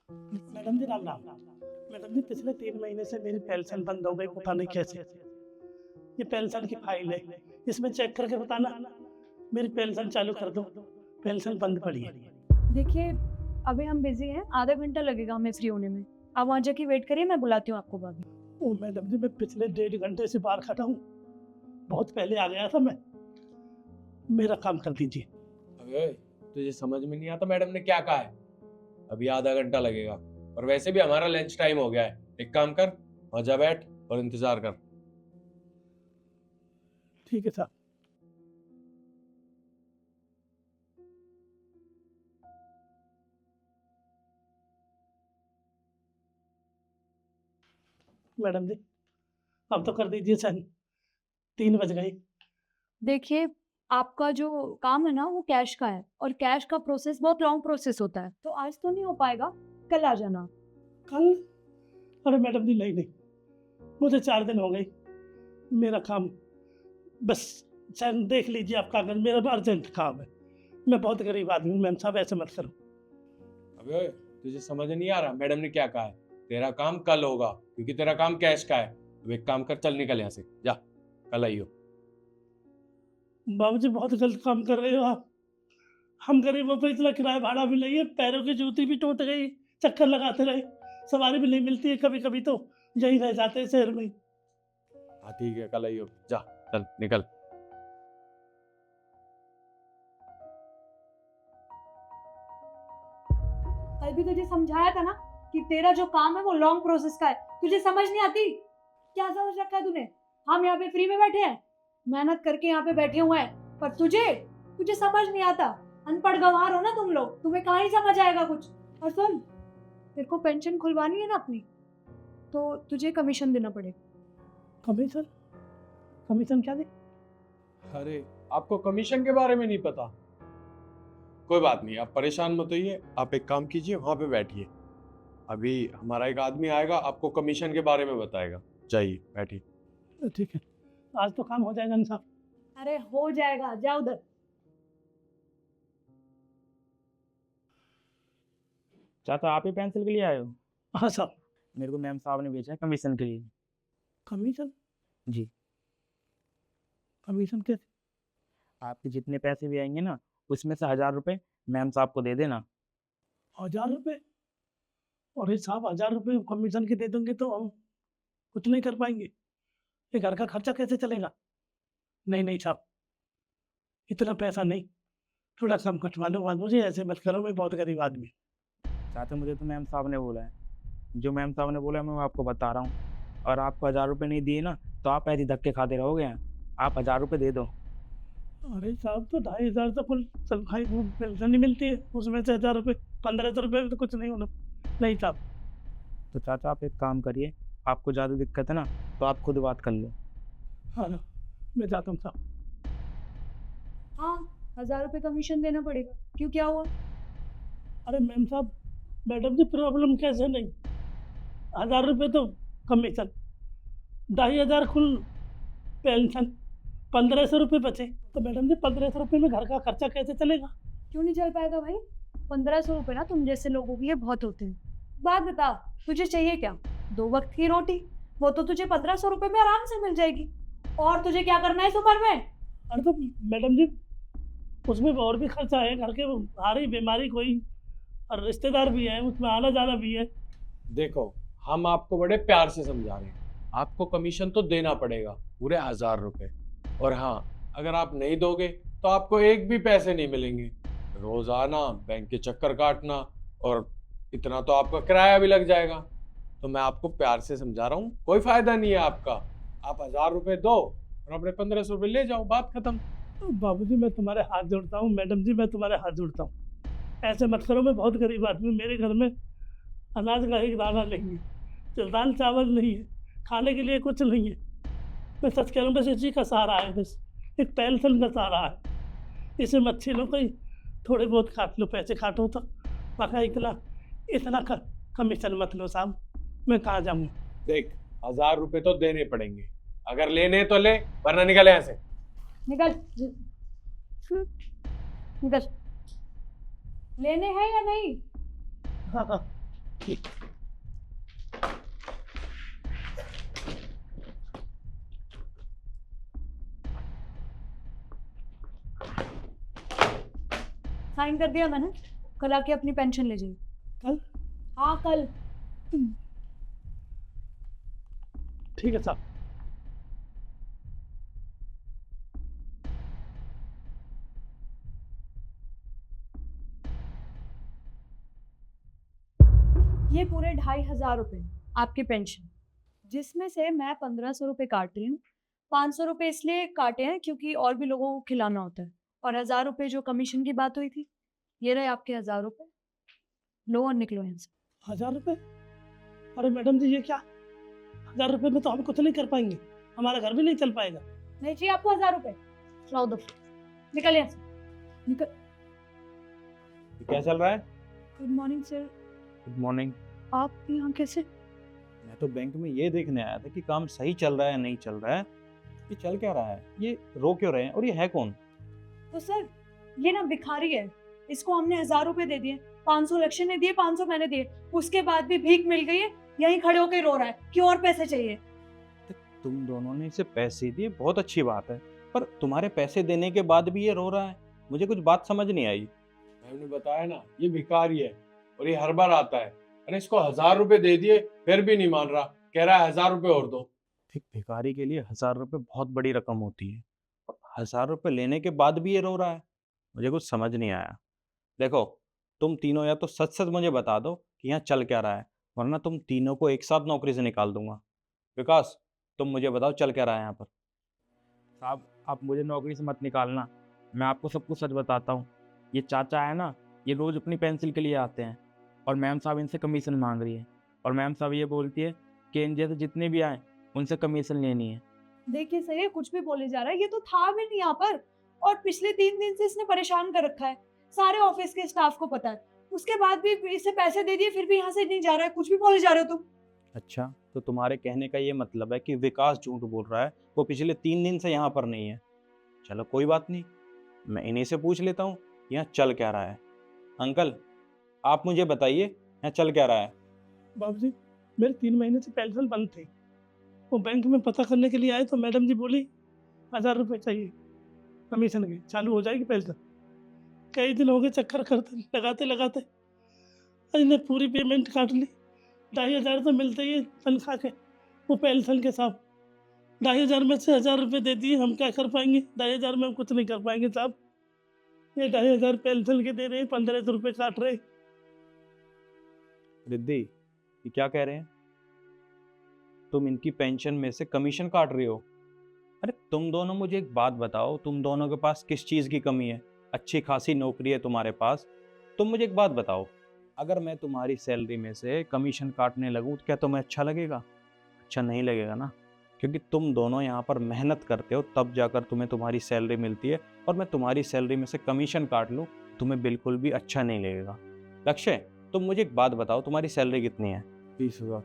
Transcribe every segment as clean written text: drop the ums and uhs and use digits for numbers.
Madam जी Ram Ram. Madam जी पिछले 3 महीने से मेरी पेंशन बंद हो गई, पता नहीं कैसे। ये पेंशन की फाइल है, इसमें चेक करके बताना, मेरी पेंशन चालू कर दो। पेंशन बंद पड़ी है। देखिए, अभी हम बिज़ी हैं, आधा घंटा लगेगा हमें फ्री होने में। आप वहाँ जाके वेट करिए, मैं बुलाती हूँ आपको बाद में। ओ मैडम जी, मैं पिछले 1.5 घंटे से बाहर खड़ा हूँ, बहुत पहले आ गया था मैं। मेरा काम कर दीजिए। अबे तुझे समझ में नहीं आता मैडम ने क्या कहा है? अभी आधा घंटा लगेगा और वैसे भी हमारा लंच टाइम हो गया है। एक काम कर, वहां जा बैठ और इंतजार कर। ठीक है साहब। मैडम जी अब तो कर दीजिए साइन, 3 बज गए। देखिए, आपका जो काम है ना, वो कैश का है और कैश का प्रोसेस बहुत लॉन्ग प्रोसेस होता है, तो आज तो नहीं हो पाएगा, कल आ जाना। कल? अरे मैडम जी नहीं नहीं, मुझे 4 दिन हो गए, मेरा काम बस साइन देख लीजिए आप कागज, मेरा अर्जेंट काम है। मैं बहुत गरीब आदमी हूँ मैम साहब, ऐसे मत करो। अबे तुझे समझ नहीं आ रहा मैडम ने क्या कहा है? तेरा काम कल होगा क्योंकि तेरा काम कैश का है। अब एक काम कर, चल निकल यहाँ से, जा, कल आइयो। बाबूजी बहुत गलत काम कर रहे हो आप। हम गरीबों पे इतना किराया भाड़ा भी नहीं है, पैरों की जूती भी टूट गई, चक्कर लगाते रहे, सवारी भी नहीं मिलती है, कभी कभी तो यहीं रह जाते हैं शहर में ही। हाँ ठीक है, कल आइयो, जा, चल निकल। कल भी तुझे समझाया था ना कि तेरा जो काम है वो लॉन्ग प्रोसेस का है, तुझे समझ नहीं आती? क्या समझ रखा है तूने? हम यहाँ पे फ्री में बैठे हैं, मेहनत करके यहाँ पे बैठे हुए हैं, पर तुझे तुझे समझ नहीं आता। अनपढ़ गंवार हो ना तुम लोग, तुम्हें कहाँ ही समझ आएगा कुछ। और सुन, तेरे को पेंशन खुलवानी है ना अपनी, तो तुझे कमीशन देना पड़ेगा। कमीशन? कमीशन क्या दे? अरे आपको कमीशन के बारे में नहीं पता? कोई बात नहीं, आप परेशान मत होइए। आप एक काम कीजिए, वहां पे बैठिए, अभी हमारा एक आदमी आएगा, आपको कमीशन के बारे में बताएगा। जाइए बैठिए। ठीक है, आज तो काम हो जाएगा ना साहब? अरे हो जाएगा, जा उधर। चाचा आप ही पेंसिल के लिए आए हो? हाँ साहब। मेरे को मैम साहब ने भेजा है कमीशन के लिए। कमीशन? जी। कमीशन कैसे? आपके जितने पैसे भी आएंगे ना, उसमें से 1000 रुपये मैम साहब को दे देना। 1000 रुपये? और ये साहब 1000 रुपये कमीशन के दे देंगे तो हम कुछ नहीं कर पाएंगे, ये घर का खर्चा कैसे चलेगा? नहीं नहीं साहब, इतना पैसा नहीं, थोड़ा कम कटवा लो। बात मुझे ऐसे मत करो, मैं बहुत गरीब आदमी। चाचा मुझे तो मैम साहब ने बोला है, जो मैम साहब ने बोला है मैं वो आपको बता रहा हूँ। और आपको 1000 रुपये नहीं दिए ना, तो आप ऐसे ही धक्के खाते रहोगे। आप 1000 रुपये दे दो। अरे साहब, तो 2500 तो कुल तनख्वाही वो पेंशन ही मिलती है, उसमें से 1000 रुपये, 1500 रुपये में तो कुछ नहीं होना। नहीं साहब। तो चाचा आप एक काम करिए, आपको ज़्यादा दिक्कत है ना, तो आप खुद बात कर लो। हाँ ना, मैं जाता हूँ साहब। हाँ, 1000 रुपये कमीशन देना पड़ेगा। क्यों, क्या हुआ? अरे मैम साहब, मैडम जी प्रॉब्लम कैसे नहीं, 1000 रुपये तो कमीशन, 2500 कुल पेंशन, 1500 रुपये बचे, तो मैडम जी 1500 रुपये में घर का खर्चा कैसे चलेगा? क्यों नहीं चल पाएगा भाई? 1500 रुपये ना तुम जैसे लोगों के लिए बहुत होते हैं। बात बता, तुझे चाहिए क्या? 2 वक्त की रोटी, वो तो तुझे 1500 रुपये में आराम से मिल जाएगी। और तुझे क्या करना है इस उम्र में? अरे तो मैडम जी उसमें और भी खर्चा है, घर के आ रही बीमारी कोई, और रिश्तेदार भी है, उसमें आना जाना भी है। देखो, हम आपको बड़े प्यार से समझा रहे हैं, आपको कमीशन तो देना पड़ेगा, पूरे 1000 रुपये। और हाँ, अगर आप नहीं दोगे तो आपको एक भी पैसे नहीं मिलेंगे। रोजाना बैंक के चक्कर काटना, और इतना तो आपका किराया भी लग जाएगा। तो मैं आपको प्यार से समझा रहा हूँ, कोई फायदा नहीं है आपका। आप 1000 रुपये दो और अपने 1500 रुपये ले जाओ, बात खत्म। बाबूजी मैं तुम्हारे हाथ जोड़ता हूँ, मैडम जी मैं तुम्हारे हाथ जोड़ता हूँ, ऐसे मत करो। मैं बहुत गरीब आदमी हूँ, मेरे घर में अनाज का एक दाना नहीं है, दाल चावल नहीं है, खाने के लिए कुछ नहीं है। मैं सच कह रहा हूँ, बस इसी का सहारा है, बस एक पेंशन का सहारा है। इसे मत छीनो, कोई थोड़े बहुत काट लो, पैसे काटो तो, बाका इतना इतना कमीशन मत लो साहब, मैं कहाँ जाऊँ? देख, 1000 रुपये तो देने पड़ेंगे, अगर लेने तो ले, वरना निकल यहाँ से। निकल, निकल। लेने हैं या नहीं? हाँ हाँ। साइन कर दिया मैंने, कल आके अपनी पेंशन ले जाइए। कल? हाँ कल। ठीक है साहब। ये पूरे 2,500 रुपए आपकी पेंशन, जिसमें से मैं 1,500 रुपए काट रही हूँ। 500 रुपए इसलिए काटे हैं क्योंकि और भी लोगों को खिलाना होता है, और 1,000 रुपए जो कमीशन की बात हुई थी, ये रहे आपके 1,000 रुपए। लो और निकलो यहाँ से। 1000 रुपये? अरे मैडम जी, ये क्या? 1000 रुपये में तो हम कुछ नहीं कर पाएंगे, हमारा घर भी नहीं चल पाएगा। नहीं चाहिए आपको 1,000 रुपए, लाओ दो, निकल यहाँ से, निकल। क्या चल रहा है? Good morning sir. Good morning. आप यहाँ कैसे? मैं तो बैंक में ये देखने आया था कि काम सही चल रहा है या नहीं चल रहा है। ये चल क्या रहा है? ये रो क्यों रहे हैं? और ये है कौन? तो सर ये ना भिखारी है, इसको हमने 1,000 रुपए दे दिए, 500 लक्ष्य ने दिए, 500 मैंने दिए, उसके बाद भी भीख मिल गई है, यहीं खड़े होकर रो रहा है कि और पैसे चाहिए। तुम दोनों ने इसे पैसे दिए, बहुत अच्छी बात है, पर तुम्हारे पैसे देने के बाद भी ये रो रहा है। मुझे कुछ बात समझ नहीं आई। मैंने बताया ना, ये भिखारी है और ये हर बार आता है। अरे इसको 1000 रुपए दे दिए, फिर भी नहीं मान रहा, कह रहा है 1000 रुपए और दो। एक भिखारी के लिए 1,000 रुपये बहुत बड़ी रकम होती है, और 1,000 रुपये लेने के बाद भी ये रो रहा है। मुझे कुछ समझ नहीं आया। देखो, तुम तीनों या तो सच सच मुझे बता दो कि यहाँ चल क्या रहा है, वरना तुम तीनों को एक साथ नौकरी से निकाल दूंगा। विकास, तुम मुझे बताओ चल क्या रहा है यहाँ पर। साहब, आप मुझे नौकरी से मत निकालना, मैं आपको सब कुछ सच बताता हूँ। ये चाचा है ना, ये रोज़ अपनी पेंसिल के लिए आते हैं, और मैम साहब इनसे कमीशन मांग रही है, और मैम साहब ये बोलती है कि इन जैसे जितने भी आए उनसे कमीशन लेनी है। देखिए सर, ये कुछ भी बोले जा रहा है, ये तो था भी नहीं यहाँ पर, और पिछले 3 दिन से इसने परेशान कर रखा है, सारे ऑफिस के स्टाफ को पता है। उसके बाद भी इसे पैसे दे दिए, फिर भी यहाँ से नहीं जा रहा है। कुछ भी बोले जा रहे हो तुम। अच्छा, तो तुम्हारे कहने का ये मतलब है कि विकास झूठ बोल रहा है, वो पिछले 3 दिन से यहाँ पर नहीं है। चलो कोई बात नहीं, मैं इन्हीं से पूछ लेता हूँ यहाँ चल क्या रहा है। अंकल, आप मुझे बताइए यहाँ चल क्या रहा है। बाबू जी, मेरे 3 महीने से पेंशन बंद थी, वो बैंक में पता करने के लिए आए तो मैडम जी बोली 1000 रुपये चाहिए कमीशन के, चालू हो जाएगी पेंशन। कई दिन हो गए चक्कर करते लगाते लगाते, इन्हें पूरी पेमेंट काट ली। 2,500 तो मिलते ही है तनख्वाह के, वो पेंशन के साथ 2,500 में से 1000 रुपये दे दिए। हम क्या कर पाएंगे? 2,500 में हम कुछ नहीं कर पाएंगे साहब। ये 2,500 पेंशन के दे रहे हैं, 1500 रुपये काट रहे। रिद्धि, ये क्या कह रहे हैं? तुम इनकी पेंशन में से कमीशन काट रही हो? अरे तुम दोनों मुझे एक बात बताओ, तुम दोनों के पास किस चीज़ की कमी है? अच्छी खासी नौकरी है तुम्हारे पास। तुम मुझे एक बात बताओ, अगर मैं तुम्हारी सैलरी में से कमीशन काटने लगूँ तो क्या तुम्हें अच्छा लगेगा? अच्छा नहीं लगेगा ना, क्योंकि तुम दोनों यहाँ पर मेहनत करते हो, तब जाकर तुम्हें तुम्हारी सैलरी मिलती है, और मैं तुम्हारी सैलरी में से कमीशन काट लूँ तुम्हें बिल्कुल भी अच्छा नहीं लगेगा। लक्ष्य, तुम मुझे एक बात बताओ, तुम्हारी सैलरी कितनी है? 20,000।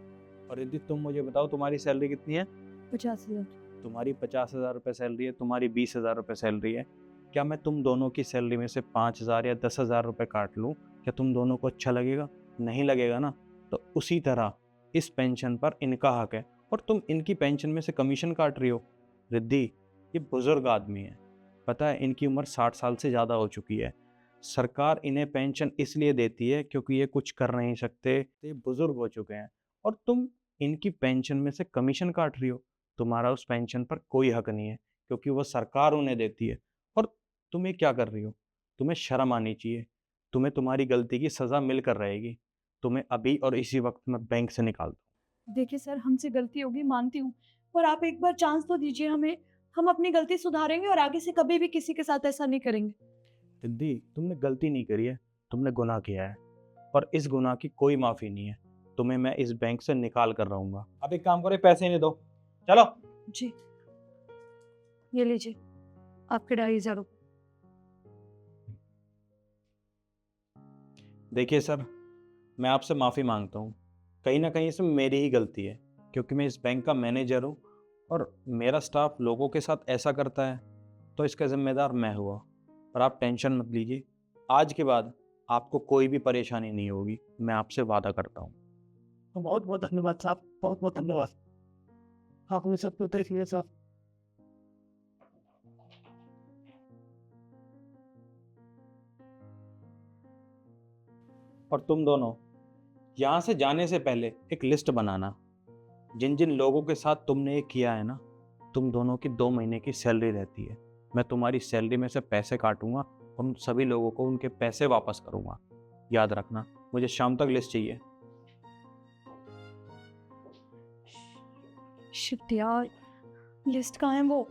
और रिद्धि, तुम मुझे बताओ तुम्हारी सैलरी कितनी है? 50,000। तुम्हारी 50,000 रुपये सैलरी है, तुम्हारी 20,000 रुपये सैलरी है। क्या मैं तुम दोनों की सैलरी में से 5,000 या 10,000 रुपये काट लूँ, क्या तुम दोनों को अच्छा लगेगा? नहीं लगेगा ना। तो उसी तरह इस पेंशन पर इनका हक है, और तुम इनकी पेंशन में से कमीशन काट रही हो। रिद्धि, ये बुजुर्ग आदमी है, पता है इनकी उम्र 60 साल से ज़्यादा हो चुकी है। सरकार इन्हें पेंशन इसलिए देती है क्योंकि ये कुछ कर नहीं सकते, ये बुजुर्ग हो चुके हैं, और तुम इनकी पेंशन में से कमीशन काट रही हो। तुम्हारा उस पेंशन पर कोई हक नहीं है, क्योंकि वो सरकार उन्हें देती है। और तुम ये क्या कर रही हो? तुम्हें शर्म आनी चाहिए। तुम्हें तुम्हारी गलती की सज़ा मिलकर रहेगी। तुम्हें अभी और इसी वक्त में बैंक से निकाल दूँ। देखिए सर, हमसे गलती होगी, मानती हूँ, पर आप एक बार चांस तो दीजिए हमें। हम अपनी गलती सुधारेंगे और आगे से कभी भी किसी के साथ ऐसा नहीं करेंगे। रिद्धि, तुमने गलती नहीं करी है, तुमने गुनाह किया है, और इस गुनाह की कोई माफ़ी नहीं है। तुम्हें मैं इस बैंक से निकाल कर रहूँगा। अब एक काम करो, पैसे नहीं दो, चलो। जी, ये लीजिए आपके 2,500 रुपये। देखिए सर, मैं आपसे माफ़ी मांगता हूँ। कहीं ना कहीं इसमें मेरी ही गलती है, क्योंकि मैं इस बैंक का मैनेजर हूँ, और मेरा स्टाफ लोगों के साथ ऐसा करता है, तो इसका ज़िम्मेदार मैं हुआ। और आप टेंशन मत लीजिए, आज के बाद आपको कोई भी परेशानी नहीं होगी, मैं आपसे वादा करता हूँ। बहुत बहुत धन्यवाद साहब, बहुत बहुत धन्यवाद। आपने सब कुछ देख लिया साहब। और तुम दोनों यहाँ से जाने से पहले एक लिस्ट बनाना, जिन जिन लोगों के साथ तुमने ये किया है ना, तुम दोनों की 2 महीने की सैलरी रहती है। मैं तुम्हारी सैलरी में से पैसे काटूंगा और उन सभी लोगों को उनके पैसे वापस करूंगा। याद रखना, मुझे शाम तक लिस्ट चाहिए। शिट यार, लिस्ट कहाँ है वो?